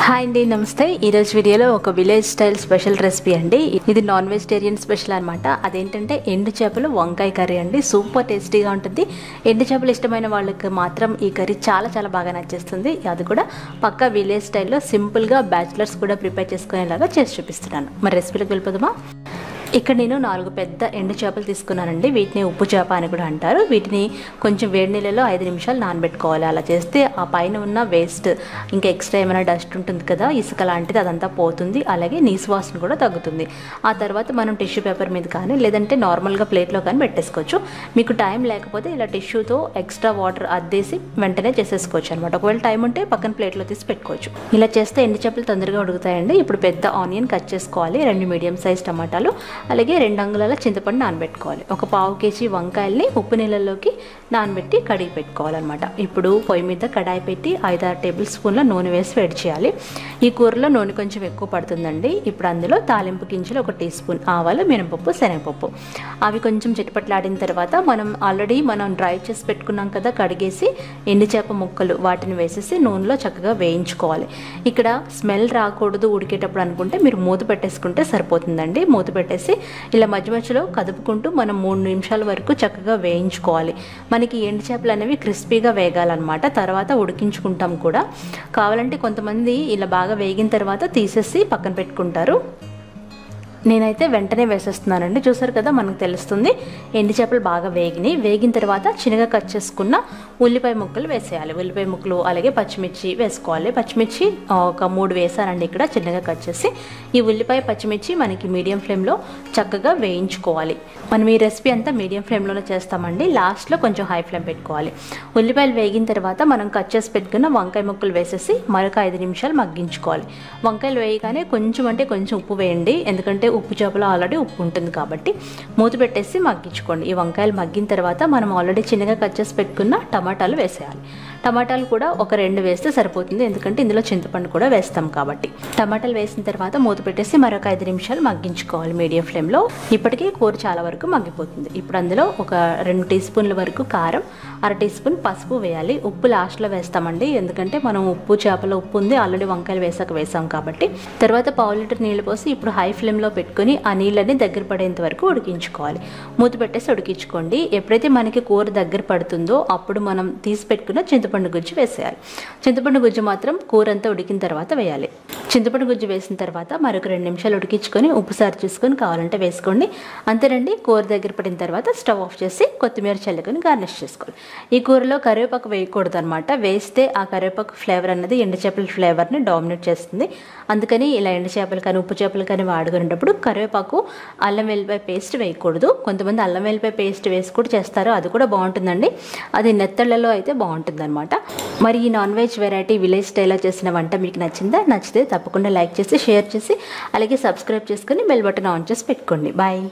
Hi అండి, నమస్తే. ఈరోజు వీడియోలో ఒక విలేజ్ స్టైల్ స్పెషల్ రెసిపీ అండి. ఇది నాన్ వెజిటేరియన్ స్పెషల్ అనమాట. అదేంటంటే ఎండు చేపలు వంకాయ కర్రీ అండి. సూపర్ టేస్టీగా ఉంటుంది. ఎండు చేపలు ఇష్టమైన వాళ్ళకి మాత్రం ఈ కర్రీ చాలా చాలా బాగా నచ్చేస్తుంది. అది కూడా పక్కా విలేజ్ స్టైల్లో సింపుల్గా బ్యాచిలర్స్ కూడా ప్రిపేర్ చేసుకునేలాగా చేసి చూపిస్తున్నాను. మరి రెసిపీలోకి వెళ్ళిపోదామా? ఇక్కడ నేను 4 పెద్ద ఎండు చేపలు తీసుకున్నానండి. వీటిని ఉప్పు చేప అని కూడా అంటారు. వీటిని కొంచెం వేడి నీళ్ళలో 5 నిమిషాలు నానబెట్టుకోవాలి. అలా చేస్తే ఆ పైన ఉన్న వేస్ట్, ఇంకా ఎక్స్ట్రా ఏమైనా డస్ట్ ఉంటుంది కదా, ఇసుక లాంటిది, అదంతా పోతుంది. అలాగే నీసు వాసన కూడా తగ్గుతుంది. ఆ తర్వాత మనం టిష్యూ పేపర్ మీద కానీ లేదంటే నార్మల్గా ప్లేట్లో కానీ పెట్టేసుకోవచ్చు. మీకు టైం లేకపోతే ఇలా టిష్యూతో ఎక్స్ట్రా వాటర్ అద్దేసి వెంటనే చేసేసుకోవచ్చు అనమాట. ఒకవేళ టైం ఉంటే పక్కన ప్లేట్లో తీసి పెట్టుకోవచ్చు. ఇలా చేస్తే ఎండు చేపలు తొందరగా ఉడుకుతాయండి. ఇప్పుడు పెద్ద ఆనియన్ కట్ చేసుకోవాలి, 2 మీడియం సైజ్ టమాటాలు, అలాగే 2 అంగుళాల చింతపండు నానబెట్టుకోవాలి. ఒక 1/2 కేజీ వంకాయల్ని ఉప్పు నీళ్ళలోకి నానబెట్టి కడిగి పెట్టుకోవాలన్నమాట. ఇప్పుడు పొయ్యి మీద కడాయి పెట్టి 5-6 టేబుల్ స్పూన్ల నూనె వేసి వేడి చేయాలి. ఈ కూరలో నూనె కొంచెం ఎక్కువ పడుతుందండి. ఇప్పుడు అందులో తాలింపు గింజలు 1 టీ స్పూన్, ఆవాలు, మినపప్పు, శనగపప్పు, అవి కొంచెం చిటపట్లాడిన తర్వాత మనం డ్రై చేసి పెట్టుకున్నాం కదా కడిగేసి ఎండు చేప ముక్కలు, వాటిని వేసేసి నూనెలో చక్కగా వేయించుకోవాలి. ఇక్కడ స్మెల్ రాకూడదు ఉడికేటప్పుడు అనుకుంటే మీరు మూత పెట్టేసుకుంటే సరిపోతుందండి. మూత పెట్టేసి ఇలా మధ్య మధ్యలో కదుపుకుంటూ మనం 3 నిమిషాల వరకు చక్కగా వేయించుకోవాలి. మనకి ఎండు చేపలు అనేవి క్రిస్పీగా వేగాలన్నమాట. తర్వాత ఉడికించుకుంటాం కూడా. కావాలంటే కొంతమంది ఇలా బాగా వేగిన తర్వాత తీసేసి పక్కన పెట్టుకుంటారు. నేనైతే వెంటనే వేసేస్తున్నానండి. చూసారు కదా, మనకు తెలుస్తుంది ఎండు చేపలు బాగా వేగిన తర్వాత చిన్నగా కట్ చేసుకున్న ఉల్లిపాయ ముక్కలు వేసేయాలి. ఉల్లిపాయ ముక్కలు అలాగే పచ్చిమిర్చి వేసుకోవాలి. పచ్చిమిర్చి ఒక 3 వేసానండి ఇక్కడ చిన్నగా కట్ చేసి. ఈ ఉల్లిపాయ పచ్చిమిర్చి మనకి మీడియం ఫ్లేమ్లో చక్కగా వేయించుకోవాలి. మనం ఈ రెసిపీ అంతా మీడియం ఫ్లేమ్లోనే చేస్తామండి. లాస్ట్లో కొంచెం హై ఫ్లేమ్ పెట్టుకోవాలి. ఉల్లిపాయలు వేగిన తర్వాత మనం కట్ చేసి పెట్టుకున్న వంకాయ ముక్కలు వేసేసి మరొక 5 నిమిషాలు మగ్గించుకోవాలి. వంకాయలు వేయగానే కొంచెం ఉప్పు వేయండి, ఎందుకంటే ఉప్పు చేపలో ఆల్రెడీ ఉప్పు ఉంటుంది కాబట్టి. మూత పెట్టేసి మగ్గించుకోండి. ఈ వంకాయలు మగ్గిన తర్వాత మనం ఆల్రెడీ చిన్నగా కట్ చేసి పెట్టుకున్న టమాటాలు వేసేయాలి. టమాటాలు కూడా ఒక 2 వేస్తే సరిపోతుంది, ఎందుకంటే ఇందులో చింతపండు కూడా వేస్తాం కాబట్టి. టమాటాలు వేసిన తర్వాత మూత పెట్టేసి మరొక 5 నిమిషాలు మగ్గించుకోవాలి మీడియం ఫ్లేమ్లో. ఇప్పటికీ కూర చాలా వరకు మగ్గిపోతుంది. ఇప్పుడు అందులో ఒక 2 టీ స్పూన్ల వరకు కారం, 1/2 టీ స్పూన్ పసుపు వేయాలి. ఉప్పు లాస్ట్లో వేస్తామండి, ఎందుకంటే మనం ఉప్పు చేపలో ఉప్పు ఉంది, ఆల్రెడీ వంకాయలు వేసాం కాబట్టి. తర్వాత 1/2 లీటర్ నీళ్ళు పోసి ఇప్పుడు హై ఫ్లేమ్లో పెట్టుకుని ఆ నీళ్ళని దగ్గర పడేంత వరకు ఉడికించుకోవాలి. మూత పెట్టేసి ఉడికించుకోండి. ఎప్పుడైతే మనకి కూర దగ్గర పడుతుందో అప్పుడు మనం తీసి పెట్టుకున్న చింతపండు గుజ్జు వేసేయాలి. చింతపండు గుజ్జు మాత్రం కూర అంతా ఉడికిన తర్వాత వేయాలి. చింతపండు గుజ్జు వేసిన తర్వాత మరొక 2 నిమిషాలు ఉడికించుకొని ఉప్పు సారి చూసుకొని కావాలంటే వేసుకోండి. అంతేనండి. కూర దగ్గర పడిన తర్వాత స్టవ్ ఆఫ్ చేసి కొత్తిమీర చల్లుకొని గార్నిష్ చేసుకోవాలి. ఈ కూరలో కరివేపాకు వేయకూడదు అనమాట. వేస్తే ఆ కరివేపాకు ఫ్లేవర్ అన్నది ఎండు చేపల ఫ్లేవర్ని డామినేట్ చేస్తుంది. అందుకని ఇలా ఎండు చేపలు కానీ ఉప్పు చేపలు కానీ వాడుకునేటప్పుడు కరివేపాకు, అల్లం వెల్లిపాయ పేస్ట్ వేయకూడదు. కొంతమంది అల్లం వెల్లిపాయ పేస్ట్ వేసి కూడా చేస్తారు, అది కూడా బాగుంటుందండి. అది నెత్తళ్ళలో అయితే బాగుంటుంది అనమాట. మరి ఈ నాన్ వెజ్ వెరైటీ విలేజ్ స్టైల్లో చేసిన వంట మీకు నచ్చిందా? నచ్చితే తప్పకుండా లైక్ చేసి, షేర్ చేసి, అలాగే సబ్స్క్రైబ్ చేసుకొని బెల్ బటన్ ఆన్ చేసి పెట్టుకోండి. బాయ్.